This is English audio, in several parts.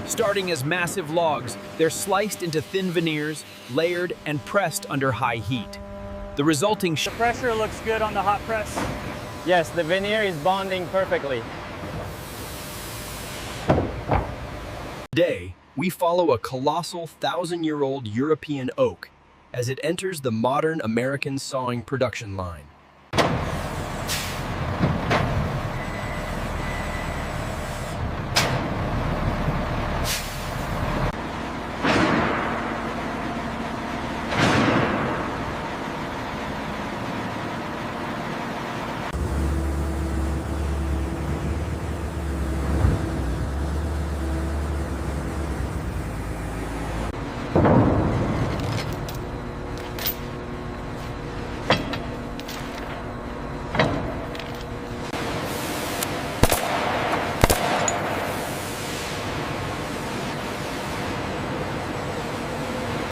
Starting as massive logs, they're sliced into thin veneers, layered, and pressed under high heat. The resulting The pressure looks good on the hot press. Yes, the veneer is bonding perfectly. Today, we follow a colossal 1,000-year-old European oak as it enters the modern American sawing production line.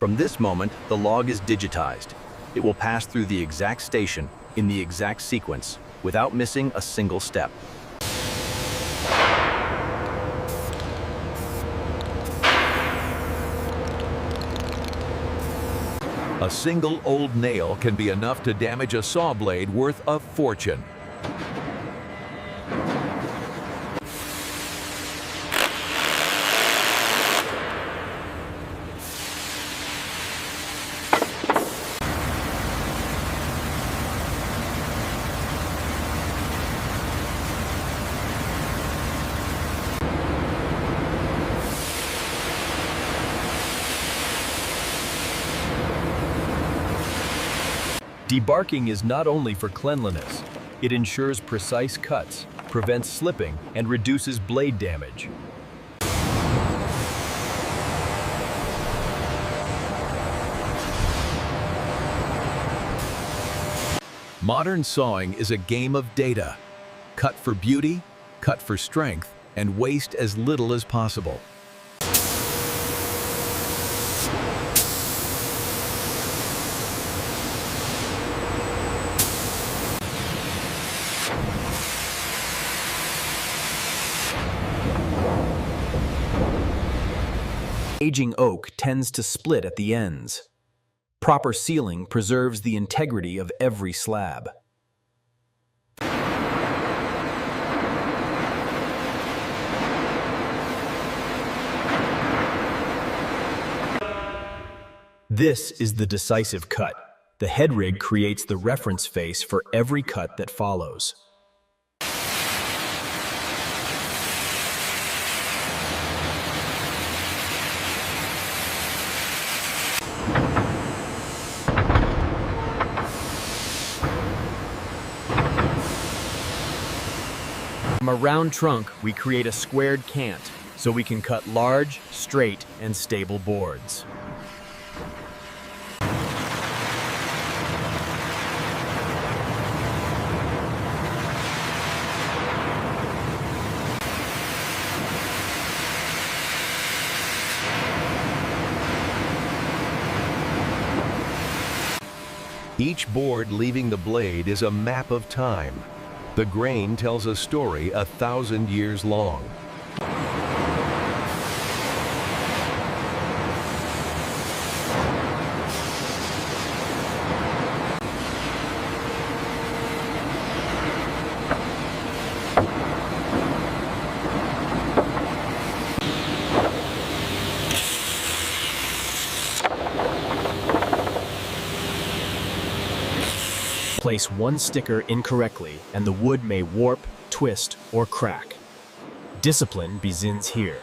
From this moment, the log is digitized. It will pass through the exact station in the exact sequence without missing a single step. A single old nail can be enough to damage a saw blade worth a fortune. Debarking is not only for cleanliness, it ensures precise cuts, prevents slipping, and reduces blade damage. Modern sawing is a game of data. Cut for beauty, cut for strength, and waste as little as possible. Aging oak tends to split at the ends. Proper sealing preserves the integrity of every slab. This is the decisive cut. The head rig creates the reference face for every cut that follows. From a round trunk, we create a squared cant, so we can cut large, straight, and stable boards. Each board leaving the blade is a map of time. The grain tells a story 1,000 years long. Place one sticker incorrectly and the wood may warp, twist, or crack. Discipline begins here.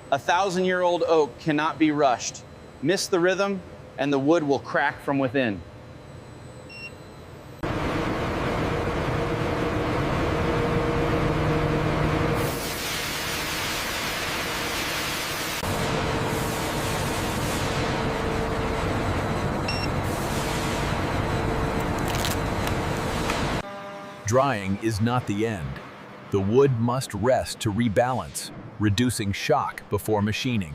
A 1,000-year-old oak cannot be rushed. Miss the rhythm, and the wood will crack from within. Drying is not the end. The wood must rest to rebalance, reducing shock before machining.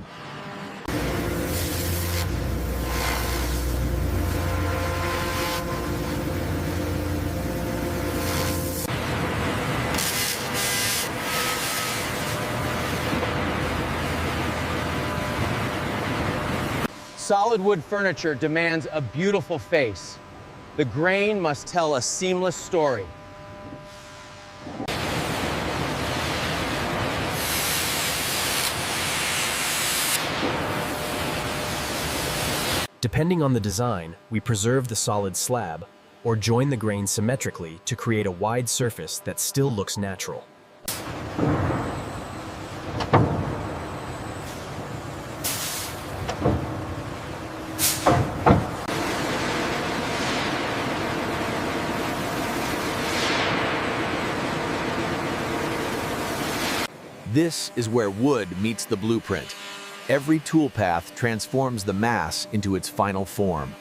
Solid wood furniture demands a beautiful face. The grain must tell a seamless story. Depending on the design, we preserve the solid slab or join the grain symmetrically to create a wide surface that still looks natural. This is where wood meets the blueprint. Every toolpath transforms the mass into its final form.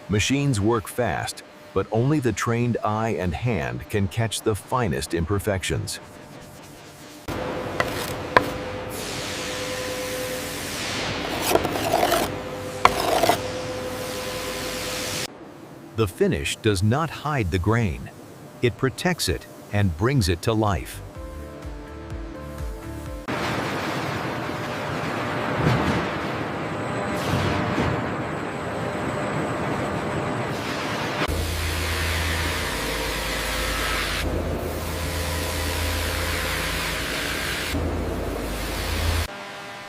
Machines work fast, but only the trained eye and hand can catch the finest imperfections. The finish does not hide the grain. It protects it and brings it to life.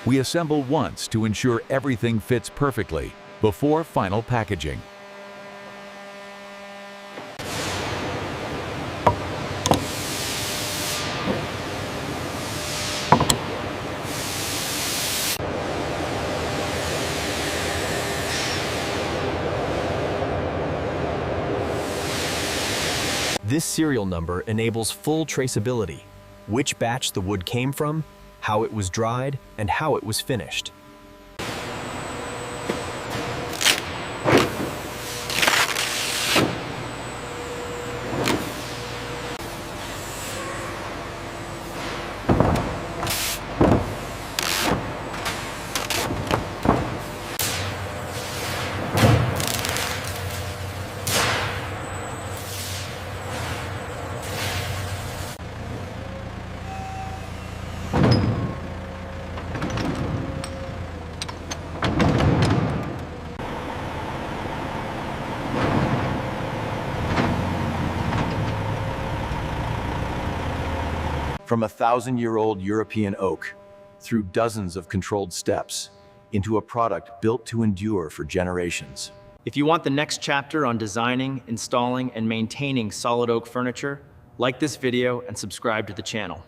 We assemble once to ensure everything fits perfectly before final packaging. This serial number enables full traceability, which batch the wood came from, how it was dried, and how it was finished. From a 1,000-year-old European oak, through dozens of controlled steps, into a product built to endure for generations. If you want the next chapter on designing, installing, and maintaining solid oak furniture, like this video and subscribe to the channel.